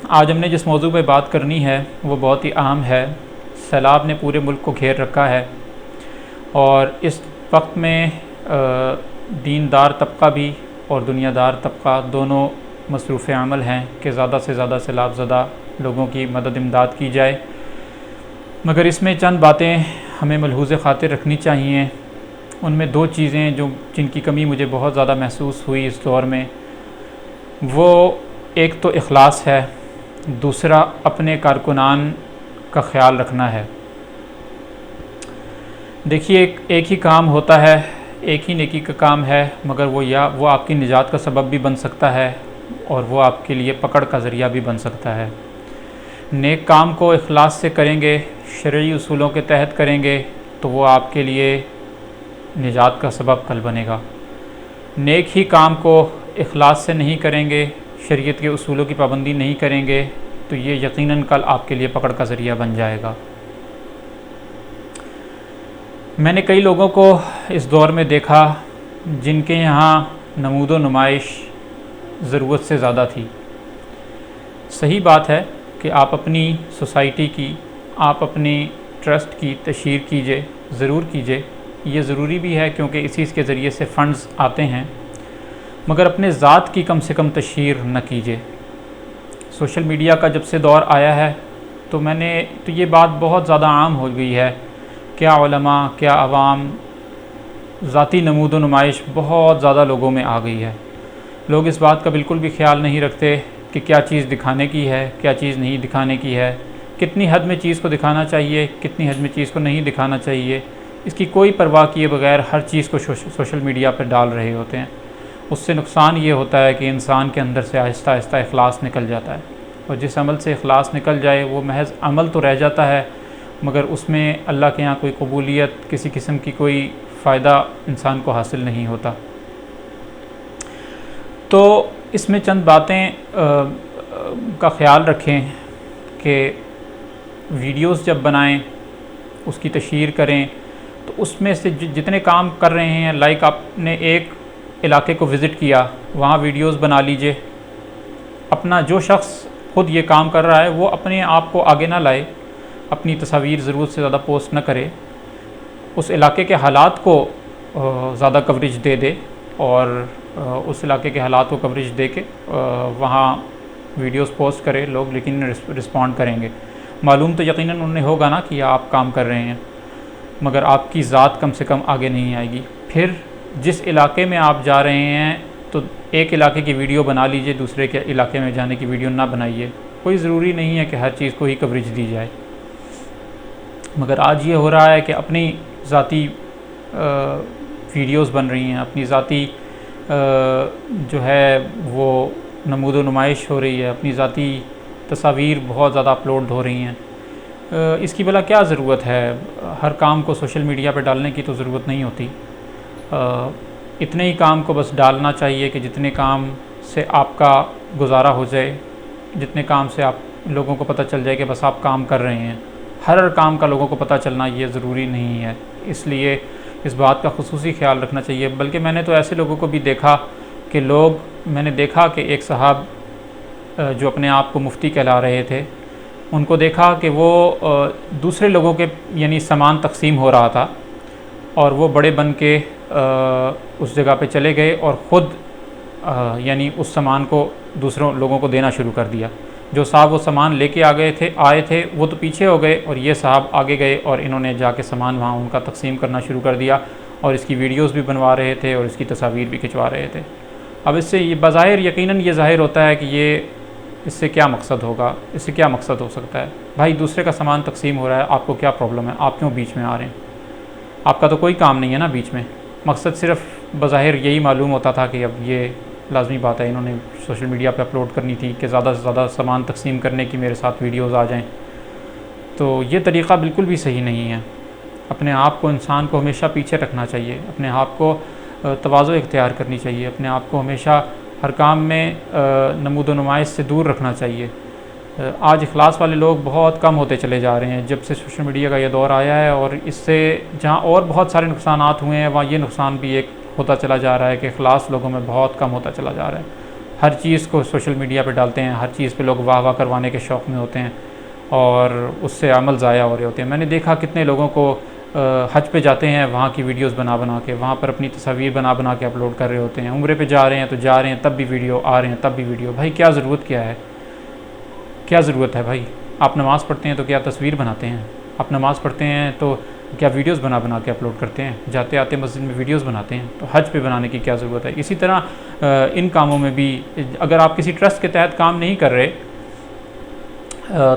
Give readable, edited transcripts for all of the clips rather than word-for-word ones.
آج ہم نے جس موضوع پہ بات کرنی ہے وہ بہت ہی اہم ہے۔ سیلاب نے پورے ملک کو گھیر رکھا ہے اور اس وقت میں دیندار طبقہ بھی اور دنیا دار طبقہ دونوں مصروف عمل ہیں کہ زیادہ سے زیادہ سیلاب زدہ لوگوں کی مدد امداد کی جائے، مگر اس میں چند باتیں ہمیں ملحوظ خاطر رکھنی چاہیے۔ ان میں دو چیزیں جن کی کمی مجھے بہت زیادہ محسوس ہوئی اس دور میں، وہ ایک تو اخلاص ہے، دوسرا اپنے کارکنان کا خیال رکھنا ہے۔ دیکھیے ایک ہی کام ہوتا ہے، ایک ہی نیکی کا کام ہے، مگر وہ آپ کی نجات کا سبب بھی بن سکتا ہے اور وہ آپ کے لیے پکڑ کا ذریعہ بھی بن سکتا ہے۔ نیک کام کو اخلاص سے کریں گے، شرعی اصولوں کے تحت کریں گے تو وہ آپ کے لیے نجات کا سبب کل بنے گا۔ نیک ہی کام کو اخلاص سے نہیں کریں گے، شریعت کے اصولوں کی پابندی نہیں کریں گے تو یہ یقیناً کل آپ کے لیے پکڑ کا ذریعہ بن جائے گا۔ میں نے کئی لوگوں کو اس دور میں دیکھا جن کے یہاں نمود و نمائش ضرورت سے زیادہ تھی۔ صحیح بات ہے کہ آپ اپنی سوسائٹی کی، آپ اپنی ٹرسٹ کی تشہیر کیجئے، ضرور کیجئے، یہ ضروری بھی ہے کیونکہ اسی کے ذریعے سے فنڈز آتے ہیں، مگر اپنے ذات کی کم سے کم تشہیر نہ کیجئے۔ سوشل میڈیا کا جب سے دور آیا ہے تو یہ بات بہت زیادہ عام ہو گئی ہے، کیا علماء، کیا عوام، ذاتی نمود و نمائش بہت زیادہ لوگوں میں آ گئی ہے۔ لوگ اس بات کا بالکل بھی خیال نہیں رکھتے کہ کیا چیز دکھانے کی ہے، کیا چیز نہیں دکھانے کی ہے، کتنی حد میں چیز کو دکھانا چاہیے، کتنی حد میں چیز کو نہیں دکھانا چاہیے، اس کی کوئی پرواہ کیے بغیر ہر چیز کو سوشل میڈیا پر ڈال رہے ہوتے ہیں۔ اس سے نقصان یہ ہوتا ہے کہ انسان کے اندر سے آہستہ آہستہ اخلاص نکل جاتا ہے، اور جس عمل سے اخلاص نکل جائے وہ محض عمل تو رہ جاتا ہے، مگر اس میں اللہ کے یہاں کوئی قبولیت، کسی قسم کی کوئی فائدہ انسان کو حاصل نہیں ہوتا۔ تو اس میں چند باتیں کا خیال رکھیں کہ ویڈیوز جب بنائیں، اس کی تشہیر کریں تو اس میں سے جتنے کام کر رہے ہیں، لائک آپ نے ایک علاقے کو وزٹ کیا، وہاں ویڈیوز بنا لیجئے۔ اپنا جو شخص خود یہ کام کر رہا ہے وہ اپنے آپ کو آگے نہ لائے، اپنی تصاویر ضرورت سے زیادہ پوسٹ نہ کرے، اس علاقے کے حالات کو زیادہ کوریج دے اور اس علاقے کے حالات کو کوریج دے کے وہاں ویڈیوز پوسٹ کرے لوگ، لیکن رسپونڈ کریں گے۔ معلوم تو یقیناً انہیں ہوگا نا کہ آپ کام کر رہے ہیں، مگر آپ کی ذات کم سے کم آگے نہیں آئے گی۔ پھر جس علاقے میں آپ جا رہے ہیں تو ایک علاقے کی ویڈیو بنا لیجئے، دوسرے کے علاقے میں جانے کی ویڈیو نہ بنائیے۔ کوئی ضروری نہیں ہے کہ ہر چیز کو ہی کوریج دی جائے، مگر آج یہ ہو رہا ہے کہ اپنی ذاتی ویڈیوز بن رہی ہیں، اپنی ذاتی جو ہے وہ نمود و نمائش ہو رہی ہے، اپنی ذاتی تصاویر بہت زیادہ اپلوڈ ہو رہی ہیں۔ اس کی بھلا کیا ضرورت ہے؟ ہر کام کو سوشل میڈیا پہ ڈالنے کی تو ضرورت نہیں ہوتی۔ اتنے ہی کام کو بس ڈالنا چاہیے کہ جتنے کام سے آپ کا گزارا ہو جائے، جتنے کام سے آپ لوگوں کو پتہ چل جائے کہ بس آپ کام کر رہے ہیں۔ ہر کام کا لوگوں کو پتہ چلنا یہ ضروری نہیں ہے، اس لیے اس بات کا خصوصی خیال رکھنا چاہیے۔ بلکہ میں نے تو ایسے لوگوں کو بھی دیکھا کہ میں نے دیکھا کہ ایک صاحب جو اپنے آپ کو مفتی کہلا رہے تھے، ان کو دیکھا کہ وہ دوسرے لوگوں کے یعنی سامان تقسیم ہو رہا تھا اور وہ بڑے بن کے اس جگہ پہ چلے گئے اور خود یعنی اس سامان کو دوسروں لوگوں کو دینا شروع کر دیا۔ جو صاحب وہ سامان لے کے آئے تھے وہ تو پیچھے ہو گئے، اور یہ صاحب آگے گئے اور انہوں نے جا کے سامان وہاں ان کا تقسیم کرنا شروع کر دیا، اور اس کی ویڈیوز بھی بنوا رہے تھے اور اس کی تصاویر بھی کھنچوا رہے تھے۔ اب اس سے یہ بظاہر یقیناً یہ ظاہر ہوتا ہے کہ اس سے کیا مقصد ہوگا، اس سے کیا مقصد ہو سکتا ہے؟ بھائی دوسرے کا سامان تقسیم ہو رہا ہے، آپ کو کیا پرابلم ہے؟ آپ کیوں بیچ میں آ رہے ہیں؟ آپ کا تو کوئی کام نہیں ہے نا بیچ میں۔ مقصد صرف بظاہر یہی معلوم ہوتا تھا کہ اب یہ لازمی بات ہے، انہوں نے سوشل میڈیا پہ اپلوڈ کرنی تھی کہ زیادہ سے زیادہ سامان تقسیم کرنے کی میرے ساتھ ویڈیوز آ جائیں۔ تو یہ طریقہ بالکل بھی صحیح نہیں ہے۔ اپنے آپ کو انسان کو ہمیشہ پیچھے رکھنا چاہیے، اپنے آپ کو تواضع اختیار کرنی چاہیے، اپنے آپ کو ہمیشہ ہر کام میں نمود و نمائش سے دور رکھنا چاہیے۔ آج اخلاص والے لوگ بہت کم ہوتے چلے جا رہے ہیں جب سے سوشل میڈیا کا یہ دور آیا ہے، اور اس سے جہاں اور بہت سارے نقصانات ہوئے ہیں وہاں یہ نقصان بھی ایک ہوتا چلا جا رہا ہے کہ اخلاص لوگوں میں بہت کم ہوتا چلا جا رہا ہے۔ ہر چیز کو سوشل میڈیا پہ ڈالتے ہیں، ہر چیز پہ لوگ واہ واہ کروانے کے شوق میں ہوتے ہیں اور اس سے عمل ضائع ہو رہے ہوتے ہیں۔ میں نے دیکھا کتنے لوگوں کو حج پہ جاتے ہیں، وہاں کی ویڈیوز بنا بنا کے، وہاں پر اپنی تصاویر بنا بنا کے اپلوڈ کر رہے ہوتے ہیں۔ عمرے پہ جا رہے ہیں تو جا رہے ہیں تب بھی ویڈیو، آ رہے ہیں تب بھی ویڈیو۔ بھائی کیا ضرورت کیا ہے؟ کیا ضرورت ہے بھائی؟ آپ نماز پڑھتے ہیں تو کیا تصویر بناتے ہیں؟ آپ نماز پڑھتے ہیں تو کیا ویڈیوز بنا بنا کے اپلوڈ کرتے ہیں؟ جاتے آتے مسجد میں ویڈیوز بناتے ہیں، تو حج پہ بنانے کی کیا ضرورت ہے؟ اسی طرح ان کاموں میں بھی اگر آپ کسی ٹرسٹ کے تحت کام نہیں کر رہے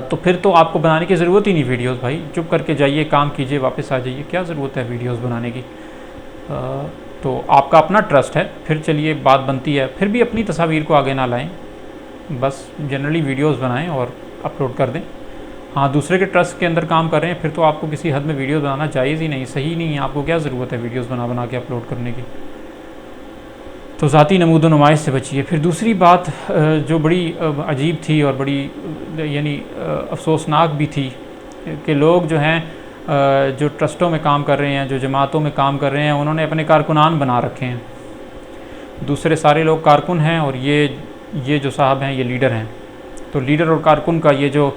تو پھر تو آپ کو بنانے کی ضرورت ہی نہیں ویڈیوز۔ بھائی چپ کر کے جائیے، کام کیجئے، واپس آ جائیے، کیا ضرورت ہے ویڈیوز بنانے کی؟ تو آپ کا اپنا ٹرسٹ ہے، پھر چلیے بات بنتی ہے، پھر بھی اپنی تصاویر کو آگے نہ لائیں، بس جنرلی ویڈیوز بنائیں اور اپلوڈ کر دیں۔ ہاں دوسرے کے ٹرسٹ کے اندر کام کر رہے ہیں پھر تو آپ کو کسی حد میں ویڈیوز بنانا جائز ہی نہیں، صحیح نہیں ہے، آپ کو کیا ضرورت ہے ویڈیوز بنا بنا کے اپلوڈ کرنے کی؟ تو ذاتی نمود و نمائش سے بچیے۔ پھر دوسری بات جو بڑی عجیب تھی اور بڑی یعنی افسوسناک بھی تھی کہ لوگ جو ہیں جو ٹرسٹوں میں کام کر رہے ہیں، جو جماعتوں میں کام کر رہے ہیں، انہوں نے اپنے کارکنان بنا رکھے ہیں، دوسرے سارے لوگ کارکن ہیں اور یہ جو صاحب ہیں یہ لیڈر ہیں۔ تو لیڈر اور کارکن کا یہ جو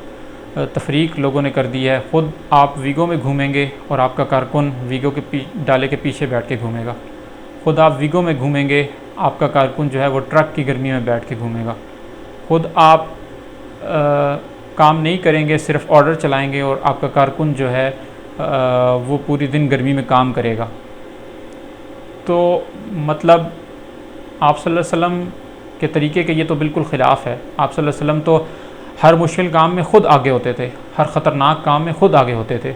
تفریق لوگوں نے کر دی ہے، خود آپ ویگو میں گھومیں گے اور آپ کا کارکن ویگو کے ڈالے کے پیچھے بیٹھ کے گھومے گا، خود آپ ویگو میں گھومیں گے، آپ کا کارکن جو ہے وہ ٹرک کی گرمی میں بیٹھ کے گھومے گا، خود آپ کام نہیں کریں گے، صرف آرڈر چلائیں گے اور آپ کا کارکن جو ہے وہ پوری دن گرمی میں کام کرے گا۔ تو مطلب آپ صلی اللہ علیہ وسلم کے طریقے کے یہ تو بالکل خلاف ہے۔ آپ صلی اللہ علیہ وسلم تو ہر مشکل کام میں خود آگے ہوتے تھے، ہر خطرناک کام میں خود آگے ہوتے تھے۔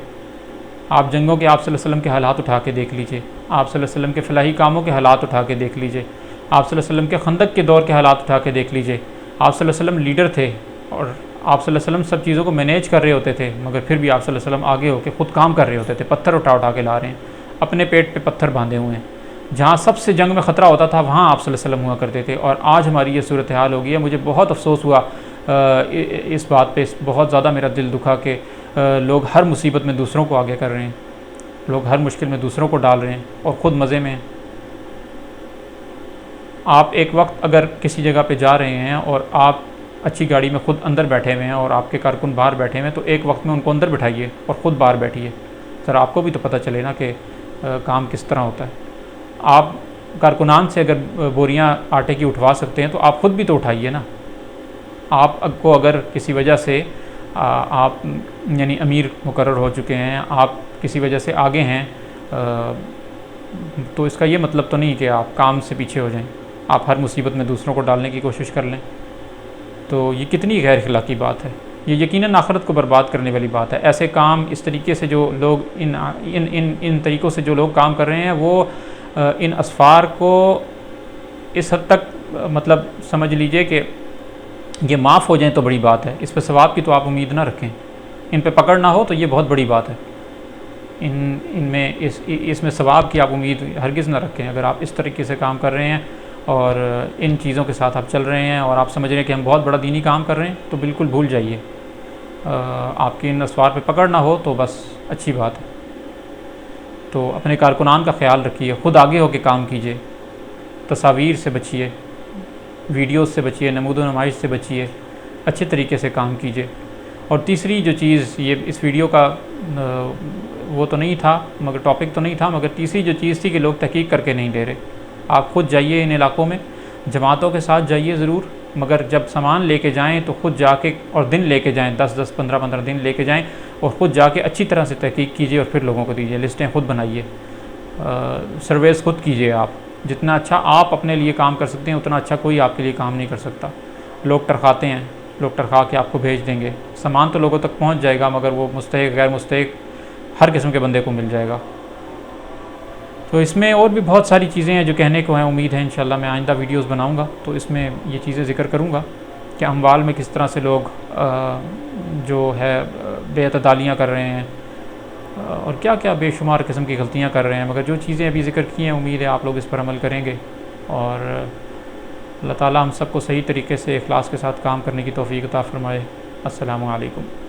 آپ جنگوں کے آپ صلی اللہ علیہ وسلم کے حالات اٹھا کے دیکھ لیجئے، آپ صلی اللہ علیہ وسلم کے فلاحی کاموں کے حالات اٹھا کے دیکھ لیجئے، آپ صلی اللہ علیہ وسلم کے خندق کے دور کے حالات اٹھا کے دیکھ لیجئے۔ آپ صلی اللہ علیہ وسلم لیڈر تھے اور آپ صلی اللہ علیہ وسلم سب چیزوں کو مینیج کر رہے ہوتے تھے، مگر پھر بھی آپ صلی اللہ علیہ وسلم آگے ہو کے خود کام کر رہے ہوتے تھے، پتھر اٹھا اٹھا کے لا رہے ہیں، اپنے پیٹ پہ پتھر باندھے ہوئے ہیں۔ جہاں سب سے جنگ میں خطرہ ہوتا تھا وہاں آپ صلی اللہ علیہ وسلم ہوا کرتے تھے، اور آج ہماری یہ صورتحال ہو گئی ہے۔ مجھے بہت افسوس ہوا اس بات پہ، بہت زیادہ میرا دل دکھا کہ لوگ ہر مصیبت میں دوسروں کو آگے کر رہے ہیں، لوگ ہر مشکل میں دوسروں کو ڈال رہے ہیں اور خود مزے میں ہیں۔ آپ ایک وقت اگر کسی جگہ پہ جا رہے ہیں اور آپ اچھی گاڑی میں خود اندر بیٹھے ہوئے ہیں اور آپ کے کارکن باہر بیٹھے ہوئے ہیں، تو ایک وقت میں ان کو اندر بٹھائیے اور خود باہر بیٹھیے، ذرا آپ کو بھی تو پتہ چلے نا کہ کام کس طرح ہوتا ہے۔ آپ کارکنان سے اگر بوریاں آٹے کی اٹھوا سکتے ہیں تو آپ خود بھی تو اٹھائیے نا۔ آپ کو اگر کسی وجہ سے آپ یعنی امیر مقرر ہو چکے ہیں، آپ کسی وجہ سے آگے ہیں، تو اس کا یہ مطلب تو نہیں کہ آپ کام سے پیچھے ہو جائیں، آپ ہر مصیبت میں دوسروں کو ڈالنے کی کوشش کر لیں۔ تو یہ کتنی غیر اخلاقی بات ہے، یہ یقیناً آخرت کو برباد کرنے والی بات ہے۔ ایسے کام اس طریقے سے جو لوگ ان طریقوں سے جو لوگ کام کر رہے ہیں، وہ ان اسفار کو اس حد تک مطلب سمجھ لیجئے کہ یہ معاف ہو جائیں تو بڑی بات ہے، اس پہ ثواب کی تو آپ امید نہ رکھیں، ان پہ پکڑ نہ ہو تو یہ بہت بڑی بات ہے، اس میں ثواب کی آپ امید ہرگز نہ رکھیں۔ اگر آپ اس طریقے سے کام کر رہے ہیں اور ان چیزوں کے ساتھ آپ چل رہے ہیں اور آپ سمجھ رہے ہیں کہ ہم بہت بڑا دینی کام کر رہے ہیں، تو بالکل بھول جائیے، آپ کی ان اسوار پہ پکڑ نہ ہو تو بس اچھی بات ہے۔ تو اپنے کارکنان کا خیال رکھیے، خود آگے ہو کے کام کیجیے، تصاویر سے بچیے، ویڈیوز سے بچیے، نمود و نمائش سے بچیے، اچھے طریقے سے کام کیجیے۔ اور تیسری جو چیز، یہ اس ویڈیو کا وہ تو نہیں تھا، مگر ٹاپک تو نہیں تھا، مگر تیسری جو چیز تھی کہ لوگ تحقیق کر کے نہیں دے رہے۔ آپ خود جائیے ان علاقوں میں، جماعتوں کے ساتھ جائیے ضرور، مگر جب سامان لے کے جائیں تو خود جا کے، اور دن لے کے جائیں، 10 15 دن لے کے جائیں اور خود جا کے اچھی طرح سے تحقیق کیجیے اور پھر لوگوں کو دیجیے، لسٹیں خود بنائیے، سرویز خود کیجیے۔ آپ جتنا اچھا آپ اپنے لیے کام کر سکتے ہیں اتنا اچھا کوئی آپ کے لیے کام نہیں کر سکتا۔ لوگ ٹرخاتے ہیں، لوگ ٹرخا کے آپ کو بھیج دیں گے، سامان تو لوگوں تک پہنچ جائے گا، مگر وہ مستحق غیر مستحق ہر قسم کے بندے کو مل جائے گا۔ تو اس میں اور بھی بہت ساری چیزیں ہیں جو کہنے کو ہیں، امید ہے انشاءاللہ میں آئندہ ویڈیوز بناؤں گا تو اس میں یہ چیزیں ذکر کروں گا کہ اموال میں کس طرح سے لوگ جو ہے بے اعتدالیاں کر رہے ہیں اور کیا کیا بے شمار قسم کی غلطیاں کر رہے ہیں، مگر جو چیزیں ابھی ذکر کی ہیں امید ہے آپ لوگ اس پر عمل کریں گے، اور اللہ تعالیٰ ہم سب کو صحیح طریقے سے اخلاص کے ساتھ کام کرنے کی توفیق عطا فرمائے۔ السلام علیکم۔